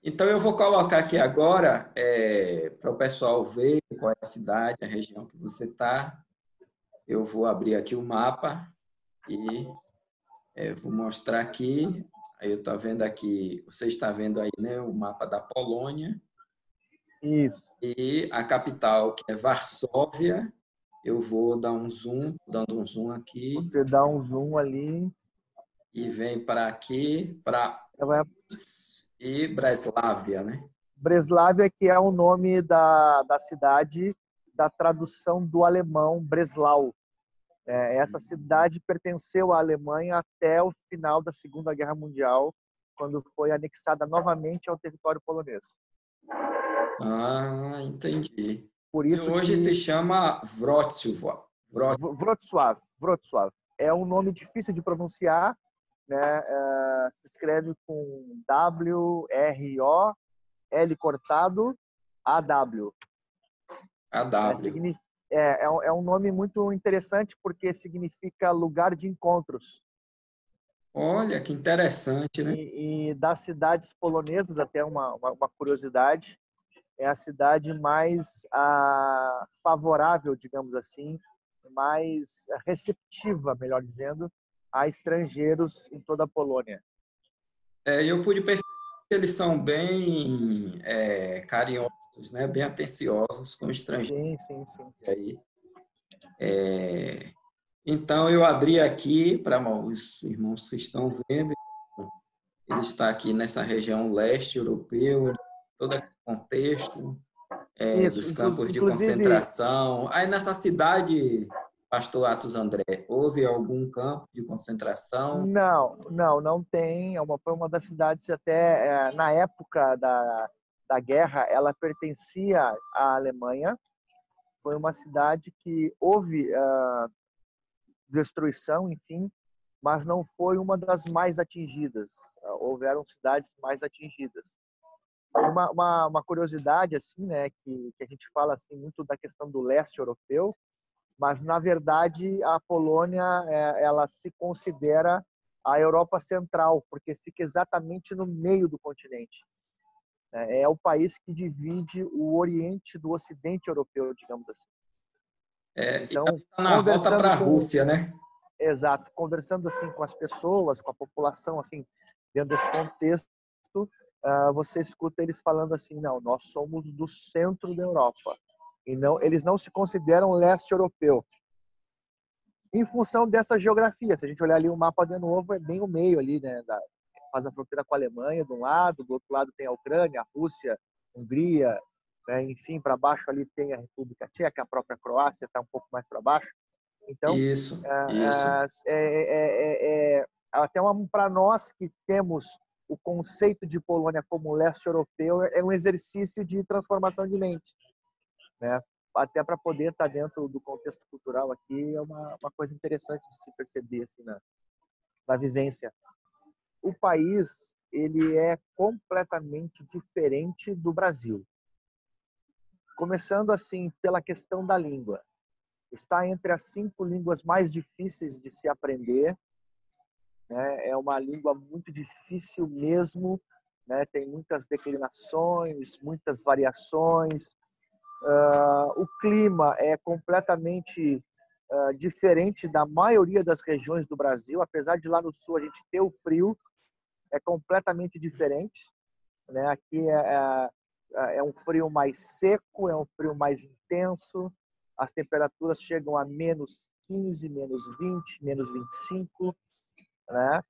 Então, eu vou colocar aqui agora para o pessoal ver qual é a cidade, a região que você está. Eu vou abrir aqui o mapa e vou mostrar aqui. Aí eu estou vendo aqui, você está vendo aí, né, o mapa da Polônia Isso. e a capital, que é Varsóvia. Eu vou dar um zoom, dando um zoom aqui Você dá um zoom ali. e vem para aqui, para e Breslávia, né? Breslávia, que é o nome da cidade, da tradução do alemão Breslau. Essa cidade pertenceu à Alemanha até o final da Segunda Guerra Mundial, quando foi anexada novamente ao território polonês. Ah, entendi. Por E isso hoje se que chama Wrocław. Wrocław é um nome difícil de pronunciar, né? Se escreve com W-R-O-L cortado A-W. AW. É um nome muito interessante porque significa lugar de encontros. Olha, que interessante, né? E das cidades polonesas, até uma curiosidade, é a cidade mais favorável, digamos assim, mais receptiva, melhor dizendo, a estrangeiros em toda a Polônia. Eu pude perceber que eles são bem carinhosos, né? Bem atenciosos com estrangeiros. Sim, sim, sim. Aí. Então, eu abri aqui para os irmãos que estão vendo. Ele está aqui nessa região leste europeu, todo aquele contexto Isso, dos campos de inclusive, concentração. Aí, nessa cidade, Pastor Atos André, houve algum campo de concentração? não tem. Foi uma das cidades até, na época da guerra, ela pertencia à Alemanha. Foi uma cidade que houve destruição, enfim, mas não foi uma das mais atingidas. Houveram cidades mais atingidas. Uma curiosidade assim, né, que a gente fala assim muito da questão do leste europeu, mas na verdade a Polônia ela se considera a Europa Central, porque fica exatamente no meio do continente. É o país que divide o Oriente do Ocidente europeu, digamos assim. E Então, está na rota conversando para a com Rússia, né? Exato, conversando assim com as pessoas, com a população, assim, dentro desse contexto, você escuta eles falando assim, não, nós somos do centro da Europa. E não, eles não se consideram leste europeu. Em função dessa geografia, se a gente olhar ali o mapa de novo, é bem o meio ali, né, faz a fronteira com a Alemanha de um lado, do outro lado tem a Ucrânia, a Rússia, a Hungria, né, enfim, para baixo ali tem a República Tcheca, a própria Croácia está um pouco mais para baixo. Então, Isso, isso. até para nós que temos o conceito de Polônia como leste europeu, é um exercício de transformação de mente, né? Até para poder estar dentro do contexto cultural aqui, é uma coisa interessante de se perceber assim, na vivência. O país ele é completamente diferente do Brasil. Começando assim pela questão da língua. Está entre as 5 línguas mais difíceis de se aprender, né? É uma língua muito difícil mesmo, né? Tem muitas declinações, muitas variações. O clima é completamente diferente da maioria das regiões do Brasil, apesar de lá no sul a gente ter o frio, é completamente diferente, né? Aqui é um frio mais seco, é um frio mais intenso, as temperaturas chegam a -15, -20, -25, né?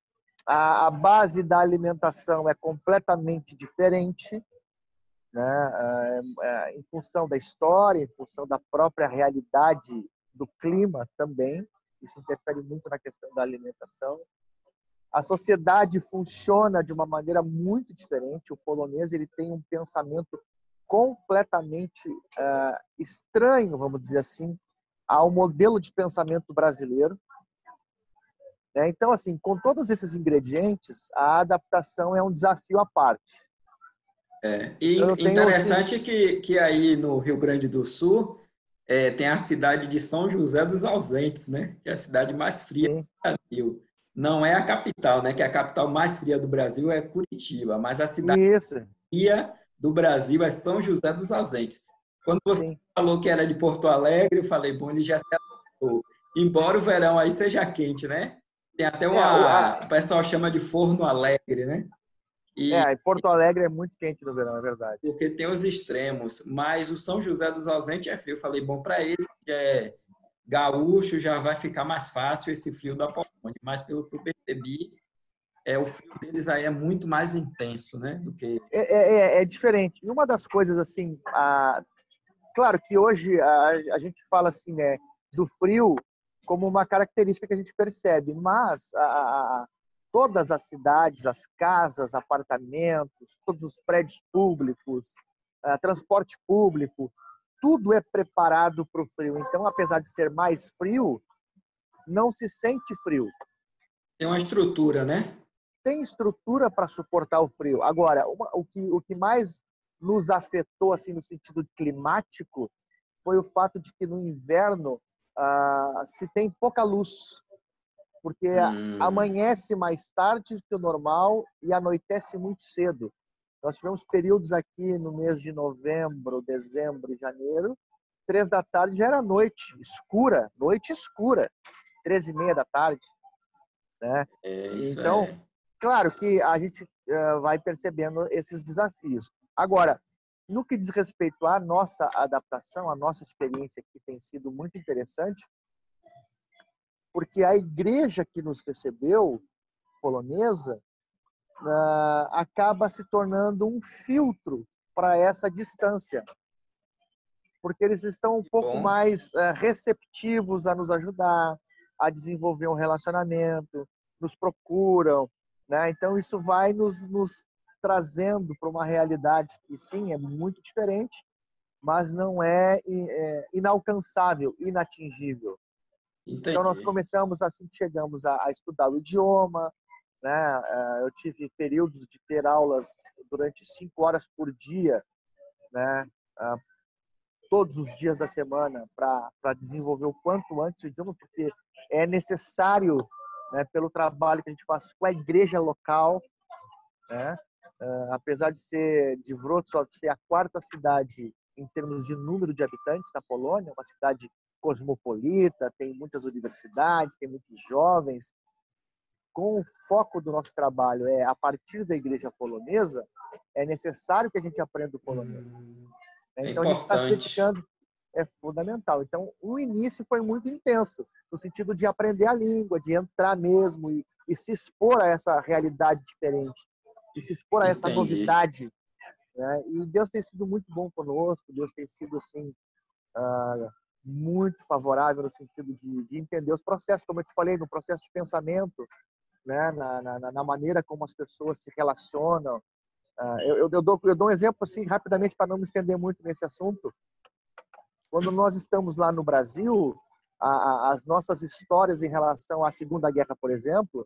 A base da alimentação é completamente diferente, né? Em função da história, em função da própria realidade do clima também, isso interfere muito na questão da alimentação. A sociedade funciona de uma maneira muito diferente. O polonês ele tem um pensamento completamente estranho, vamos dizer assim, ao modelo de pensamento brasileiro. Então, assim, com todos esses ingredientes, a adaptação é um desafio à parte. E Então, eu tenho interessante que aí no Rio Grande do Sul tem a cidade de São José dos Ausentes, né? Que é a cidade mais fria do sim, Brasil. Não é a capital, né? Que a capital mais fria do Brasil é Curitiba, mas a cidade isso. do Brasil é São José dos Ausentes. Quando você Sim. falou que era de Porto Alegre, eu falei, bom, ele já se adaptou. Embora o verão aí seja quente, né? Tem até o pessoal chama de Forno Alegre, né? Em Porto Alegre é muito quente no verão, é verdade. Porque tem os extremos, mas o São José dos Ausentes é frio. Eu falei, bom, para ele, que é gaúcho, já vai ficar mais fácil esse frio da Polônia. Mas pelo que eu percebi, o frio deles aí é muito mais intenso, né? Do que... É diferente. E uma das coisas, assim, claro que hoje a gente fala assim, né, do frio como uma característica que a gente percebe, mas todas as cidades, as casas, apartamentos, todos os prédios públicos, transporte público, tudo é preparado para o frio. Então, apesar de ser mais frio, não se sente frio. Tem uma estrutura, né? Tem estrutura para suportar o frio. Agora, o que mais nos afetou assim no sentido climático foi o fato de que no inverno se tem pouca luz, porque amanhece mais tarde que o normal e anoitece muito cedo. Nós tivemos períodos aqui no mês de novembro, dezembro e janeiro, 3 da tarde já era noite escura, 3:30 da tarde, né? Isso Então, claro que a gente vai percebendo esses desafios. Agora, no que diz respeito à nossa adaptação, à nossa experiência, que tem sido muito interessante, porque a igreja que nos recebeu, polonesa, acaba se tornando um filtro para essa distância, porque eles estão um pouco mais receptivos a nos ajudar, a desenvolver um relacionamento, nos procuram, né? Então isso vai nos trazendo para uma realidade que sim, é muito diferente, mas não é inalcançável, inatingível. Entendi. Então nós começamos assim que chegamos a estudar o idioma, né? Eu tive períodos de ter aulas durante 5 horas por dia, né? Todos os dias da semana para desenvolver o quanto antes o idioma, porque é necessário, né, pelo trabalho que a gente faz com a igreja local, né? Apesar de ser de Wrocław ser a 4ª cidade em termos de número de habitantes da Polônia, uma cidade cosmopolita, tem muitas universidades, tem muitos jovens. Com o foco do nosso trabalho a partir da igreja polonesa, é necessário que a gente aprenda o polonês. Então a gente está se dedicando, é fundamental. Então o início foi muito intenso, no sentido de aprender a língua, de entrar mesmo e se expor a essa realidade diferente, e se expor a essa novidade, né? E Deus tem sido muito bom conosco, Deus tem sido assim muito favorável no sentido de entender os processos, como eu te falei, no processo de pensamento, né? Na maneira como as pessoas se relacionam. Eu dou um exemplo assim rapidamente para não me estender muito nesse assunto. Quando nós estamos lá no Brasil, as nossas histórias em relação à Segunda Guerra, por exemplo,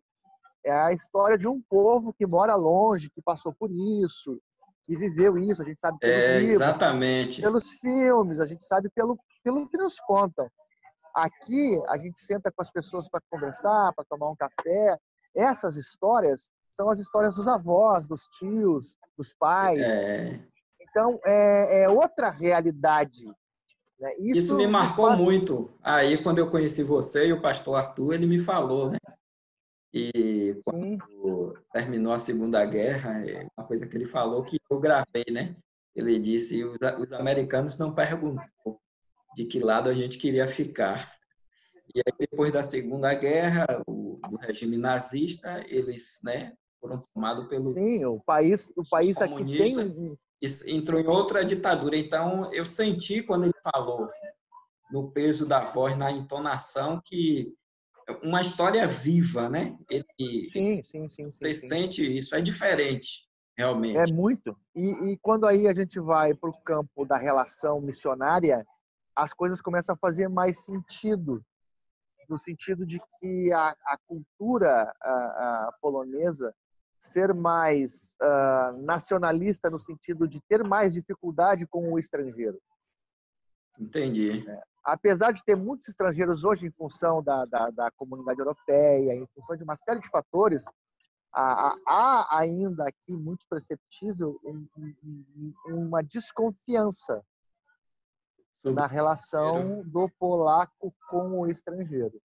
é a história de um povo que mora longe, que passou por isso, que viveu isso. A gente sabe pelos livros, exatamente. pelos filmes, a gente sabe pelo que nos contam. Aqui, a gente senta com as pessoas para conversar, para tomar um café. Essas histórias são as histórias dos avós, dos tios, dos pais. Então, é outra realidade. Né? Isso me marcou muito. Aí, quando eu conheci você e o pastor Arthur, ele me falou, né? E quando terminou a Segunda Guerra, uma coisa que ele falou que eu gravei, né? Ele disse: os americanos não perguntou de que lado a gente queria ficar. E aí, depois da Segunda Guerra, do regime nazista, eles, né, foram tomados pelo o país aqui tem entrou em outra ditadura. Então, eu senti quando ele falou no peso da voz, na entonação, que uma história viva, né? Você sente isso, é diferente, realmente. É muito. E quando aí a gente vai para o campo da relação missionária, as coisas começam a fazer mais sentido, no sentido de que a cultura polonesa ser mais nacionalista, no sentido de ter mais dificuldade com o estrangeiro. Entendi. Apesar de ter muitos estrangeiros hoje em função da comunidade europeia, em função de uma série de fatores, há ainda aqui muito perceptível uma desconfiança na relação do polaco com o estrangeiro.